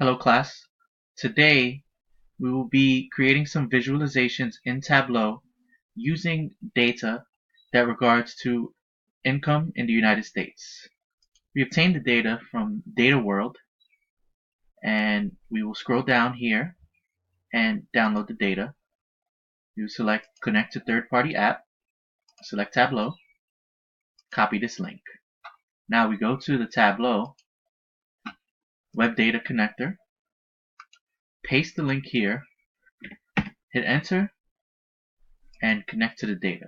Hello class. Today we will be creating some visualizations in Tableau using data that regards to income in the United States. We obtained the data from data.world and we will scroll down here and download the data. You select connect to third-party app, select Tableau, copy this link. Now we go to the Tableau web data connector, paste the link here, hit enter, and connect to the data.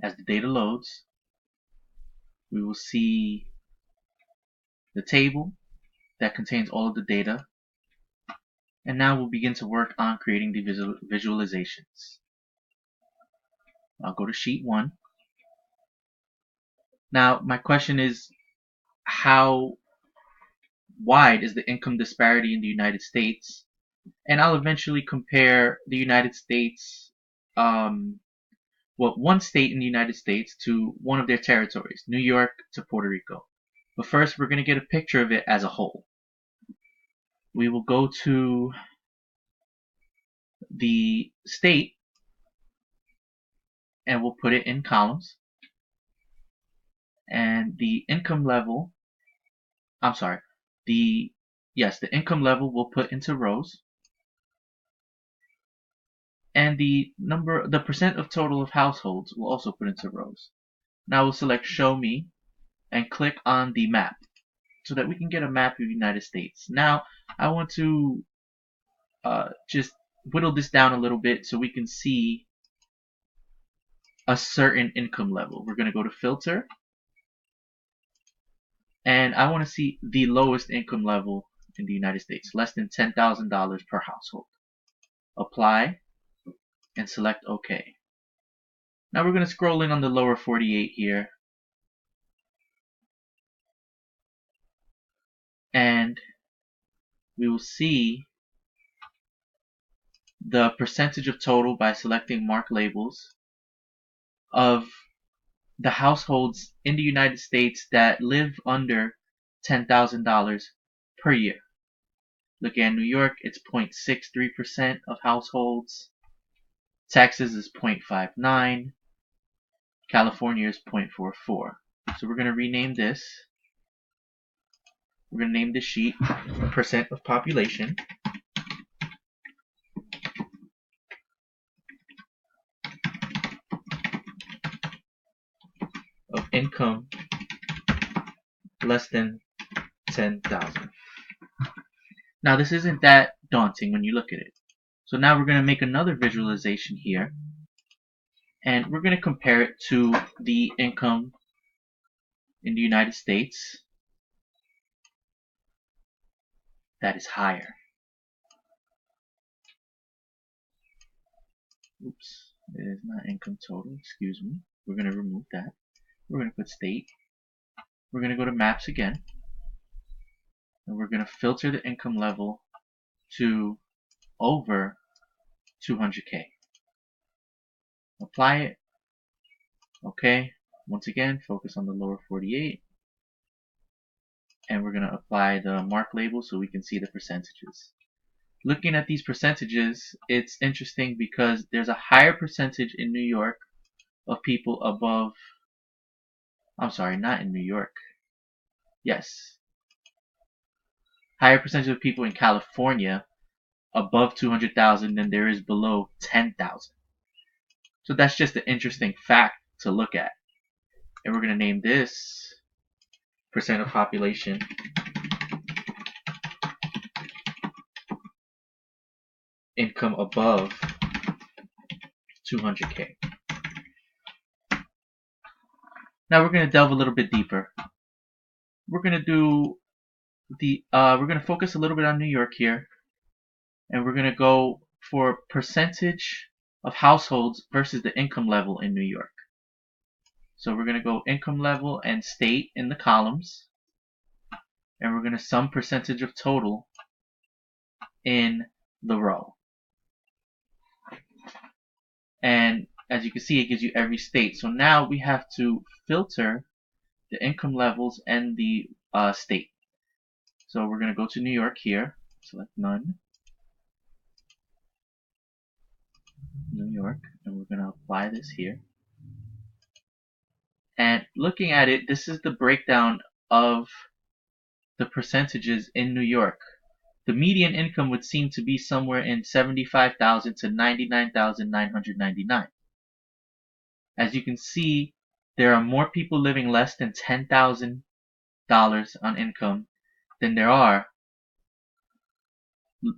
As the data loads, we will see the table that contains all of the data, and now we'll begin to work on creating the visualizations. I'll go to sheet 1. Now my question is, how wide is the income disparity in the United States? And I'll eventually compare the United States, one state in the United States to one of their territories, New York to Puerto Rico. But first we're going to get a picture of it as a whole. We will go to the state and we'll put it in columns, and the income level, the income level we'll put into rows, and the percent of total of households we'll also put into rows. Now we'll select show me and click on the map so that we can get a map of the United States. Now I want to just whittle this down a little bit so we can see a certain income level. We're going to go to filter, and I want to see the lowest income level in the United States, less than $10,000 per household. Apply and select OK. Now we're going to scroll in on the lower 48 here, and we will see the percentage of total by selecting mark labels of the households in the United States that live under $10,000 per year. Look at New York, it's 0.63% of households. Texas is 0.59. California is 0.44. So we're going to rename this. We're going to name this sheet percent of population. Of income less than 10,000. Now this isn't that daunting when you look at it. So now we're going to make another visualization here, and we're going to compare it to the income in the United States that is higher. Oops, it is not income total, excuse me. We're going to remove that. We're going to put state. We're going to go to maps again, and we're going to filter the income level to over 200K. Apply it. Okay. Once again, focus on the lower 48. And we're going to apply the mark label so we can see the percentages. Looking at these percentages, it's interesting because there's a higher percentage in New York of people above, not in New York. Yes. Higher percentage of people in California above 200,000 than there is below 10,000. So that's just an interesting fact to look at. And we're going to name this percent of population income above 200K. Now we're going to delve a little bit deeper. We're going to focus a little bit on New York here, and we're going to go for percentage of households versus the income level in New York. So we're going to go income level and state in the columns, and we're going to sum percentage of total in the row. And as you can see, it gives you every state. So now we have to filter the income levels and the state. So we're going to go to New York here, select none, New York, and we're going to apply this here. And looking at it, this is the breakdown of the percentages in New York. The median income would seem to be somewhere in $75,000 to $99,999. As you can see, there are more people living less than $10,000 on income than there are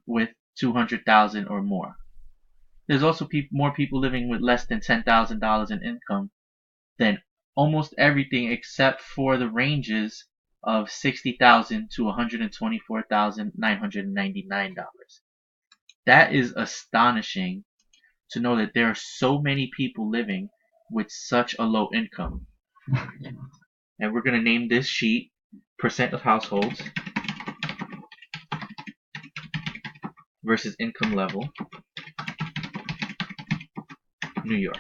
with 200,000 or more. There's also more people living with less than $10,000 in income than almost everything except for the ranges of $60,000 to $124,999. That is astonishing to know that there are so many people living with such a low income. And we're going to name this sheet percent of households versus income level, New York.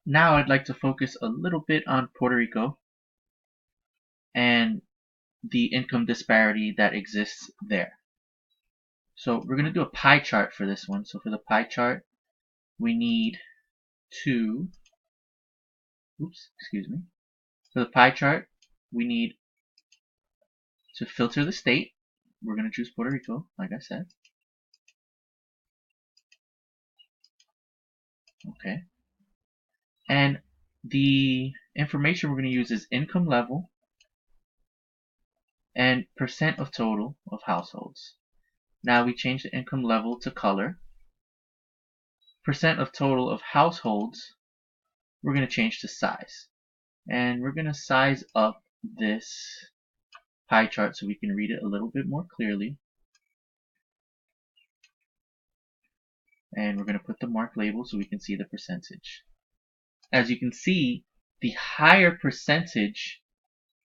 Now I'd like to focus a little bit on Puerto Rico and the income disparity that exists there. So we're going to do a pie chart for this one. So for the pie chart, we need to, For the pie chart, we need to filter the state. We're going to choose Puerto Rico, like I said. Okay. And the information we're going to use is income level and percent of total of households. Now we change the income level to color. Percent of total of households, we're going to change to size. And we're going to size up this pie chart so we can read it a little bit more clearly. And we're going to put the mark label so we can see the percentage. As you can see, the higher percentage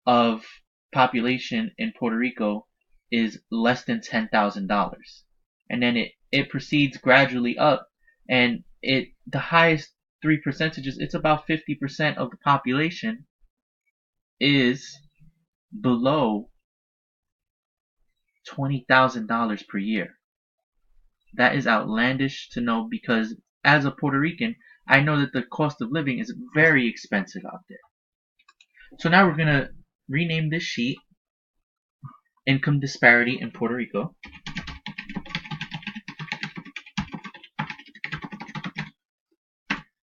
of population in Puerto Rico is less than $10,000. And then it proceeds gradually up, and the highest three percentages, it's about 50% of the population is below $20,000 per year. That is outlandish to know, because as a Puerto Rican, I know that the cost of living is very expensive out there. So now we're going to rename this sheet Income Disparity in Puerto Rico.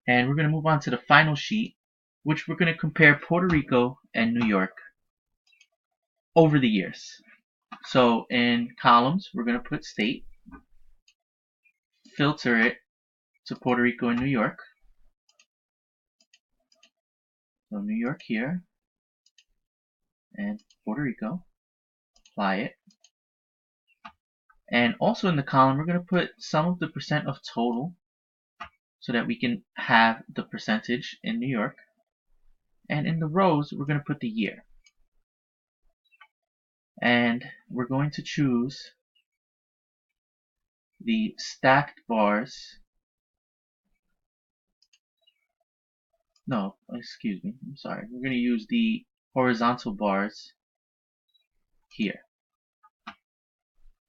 And we're going to move on to the final sheet, which we're going to compare Puerto Rico and New York over the years. So in columns, we're going to put state, filter it to Puerto Rico and New York. So New York here, and Puerto Rico, apply it. And also in the column, we're going to put some of the percent of total so that we can have the percentage in New York. And in the rows, we're going to put the year. And we're going to choose the stacked bars. No, excuse me, I'm sorry. We're going to use the horizontal bars here.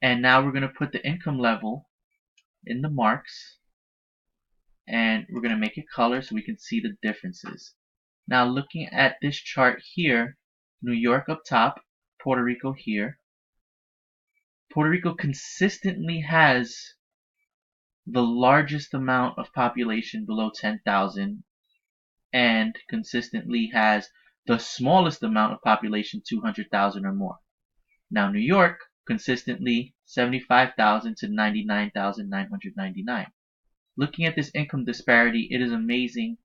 And now we're going to put the income level in the marks, and we're going to make it color so we can see the differences. Now looking at this chart here, New York up top, Puerto Rico here. Puerto Rico consistently has the largest amount of population below 10,000 and consistently has the smallest amount of population 200,000 or more. Now New York consistently 75,000 to 99,999. Looking at this income disparity, it is amazing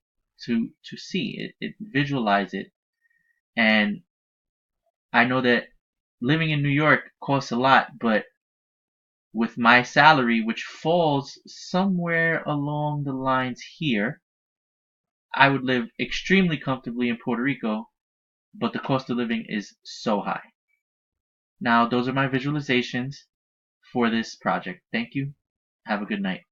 to see it, visualize it. And I know that living in New York costs a lot, but with my salary, which falls somewhere along the lines here, I would live extremely comfortably in Puerto Rico, but the cost of living is so high. Now, those are my visualizations for this project. Thank you. Have a good night.